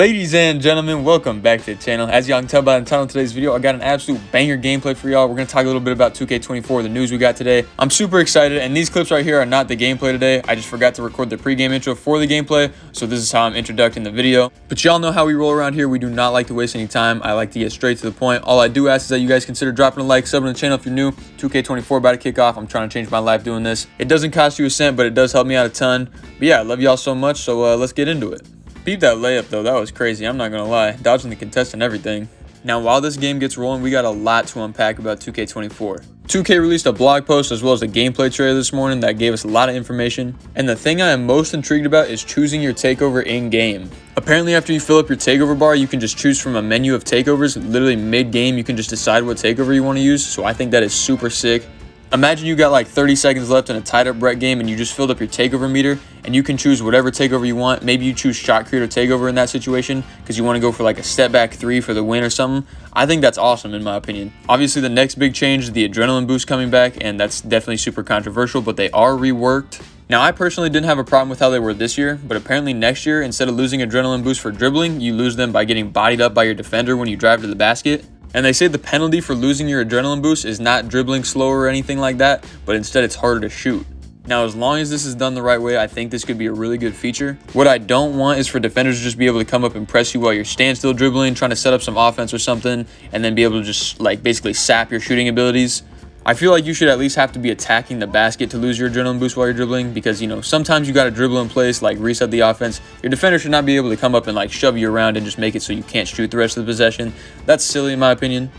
Ladies and gentlemen, welcome back to the channel. As y'all can tell by the title of today's video, I got an absolute banger gameplay for y'all. We're going to talk a little bit about 2K24, the news we got today. I'm super excited, and these clips right here are not the gameplay today. I just forgot to record the pregame intro for the gameplay, so this is how I'm introducing the video. But y'all know how we roll around here. We do not like to waste any time. I like to get straight to the point. All I do ask is that you guys consider dropping a like, subbing to the channel if you're new. 2K24 about to kick off. I'm trying to change my life doing this. It doesn't cost you a cent, but it does help me out a ton. But yeah, I love y'all so much, so let's get into it. Beat that layup though, that was crazy, I'm not gonna lie. Dodging the contest and everything. Now while this game gets rolling, we got a lot to unpack about 2K24. 2K released a blog post as well as a gameplay trailer this morning that gave us a lot of information. And the thing I am most intrigued about is choosing your takeover in-game. Apparently after you fill up your takeover bar, you can just choose from a menu of takeovers. Literally mid-game, you can just decide what takeover you want to use. So I think that is super sick. Imagine you got like 30 seconds left in a tied up Brett game and you just filled up your takeover meter and you can choose whatever takeover you want. Maybe you choose shot creator takeover in that situation because you want to go for like a step back three for the win or something. I think that's awesome in my opinion. Obviously the next big change is the adrenaline boost coming back, and that's definitely super controversial, but they are reworked. Now I personally didn't have a problem with how they were this year, but apparently next year, instead of losing adrenaline boost for dribbling, you lose them by getting bodied up by your defender when you drive to the basket. And they say the penalty for losing your adrenaline boost is not dribbling slower or anything like that, but instead it's harder to shoot. Now, as long as this is done the right way, I think this could be a really good feature. What I don't want is for defenders to just be able to come up and press you while you're standstill dribbling, trying to set up some offense or something, and then be able to just like basically sap your shooting abilities. I feel like you should at least have to be attacking the basket to lose your adrenaline boost while you're dribbling, because, you know, sometimes you got to dribble in place, like reset the offense. Your defender should not be able to come up and like shove you around and just make it so you can't shoot the rest of the possession. That's silly in my opinion.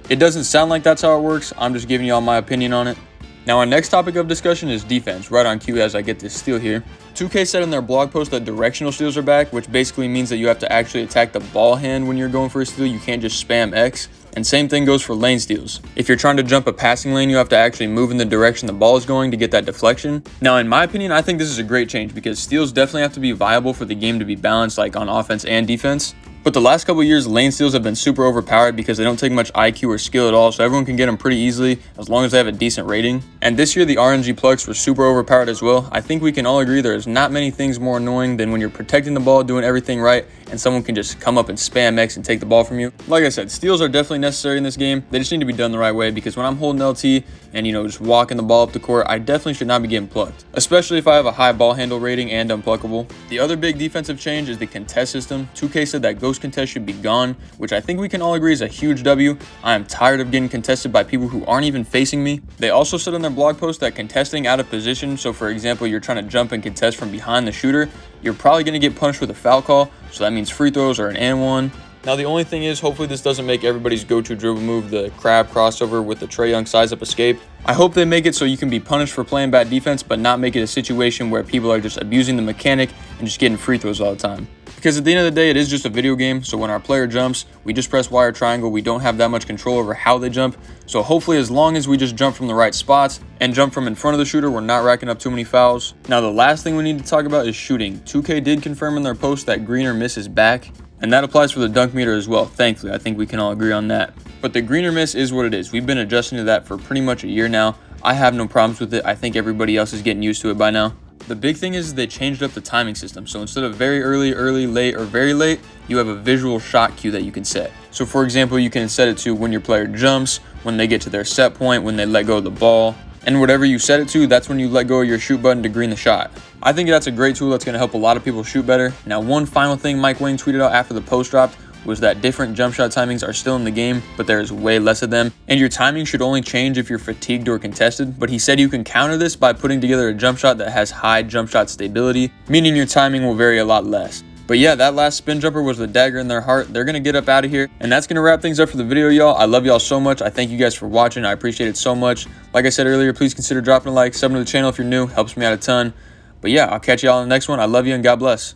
It doesn't sound like that's how it works. I'm just giving y'all my opinion on it. Now our next topic of discussion is defense, right on cue as I get this steal here. 2K said in their blog post that directional steals are back, which basically means that you have to actually attack the ball hand when you're going for a steal. You can't just spam X. And same thing goes for lane steals. If you're trying to jump a passing lane, you have to actually move in the direction the ball is going to get that deflection. Now, in my opinion, I think this is a great change because steals definitely have to be viable for the game to be balanced, like on offense and defense. But the last couple of years, lane steals have been super overpowered because they don't take much IQ or skill at all, so everyone can get them pretty easily as long as they have a decent rating. And this year, the RNG plugs were super overpowered as well. I think we can all agree there's not many things more annoying than when you're protecting the ball, doing everything right, and someone can just come up and spam X and take the ball from you. Like I said, steals are definitely necessary in this game. They just need to be done the right way, because when I'm holding LT and, you know, just walking the ball up the court, I definitely should not be getting plucked, especially if I have a high ball handle rating and unpluckable. The other big defensive change is the contest system. 2K said that ghost contest should be gone, which I think we can all agree is a huge W. I am tired of getting contested by people who aren't even facing me. They also said in their blog post that contesting out of position, so for example, you're trying to jump and contest from behind the shooter, you're probably going to get punished with a foul call, so that means free throws or an and one. Now the only thing is, hopefully this doesn't make everybody's go-to dribble move the crab crossover with the Trae Young size-up escape. I hope they make it so you can be punished for playing bad defense, but not make it a situation where people are just abusing the mechanic and just getting free throws all the time. Because at the end of the day, it is just a video game, so when our player jumps, we just press Y or triangle. We don't have that much control over how they jump. So hopefully as long as we just jump from the right spots and jump from in front of the shooter, we're not racking up too many fouls. Now the last thing we need to talk about is shooting. 2K did confirm in their post that green or miss is back, and that applies for the dunk meter as well. Thankfully, I think we can all agree on that. But the green or miss is what it is. We've been adjusting to that for pretty much a year now. I have no problems with it. I think everybody else is getting used to it by now. The big thing is they changed up the timing system. So instead of very early, late, or very late, you have a visual shot cue that you can set. So for example, you can set it to when your player jumps, when they get to their set point, when they let go of the ball, and whatever you set it to, that's when you let go of your shoot button to green the shot. I think that's a great tool that's going to help a lot of people shoot better. Now, one final thing Mike Wang tweeted out after the post dropped was that different jump shot timings are still in the game, but there's way less of them. And your timing should only change if you're fatigued or contested. But he said you can counter this by putting together a jump shot that has high jump shot stability, meaning your timing will vary a lot less. But yeah, that last spin jumper was the dagger in their heart. They're going to get up out of here. And that's going to wrap things up for the video, y'all. I love y'all so much. I thank you guys for watching. I appreciate it so much. Like I said earlier, please consider dropping a like, subbing to the channel if you're new. Helps me out a ton. But yeah, I'll catch y'all in the next one. I love you and God bless.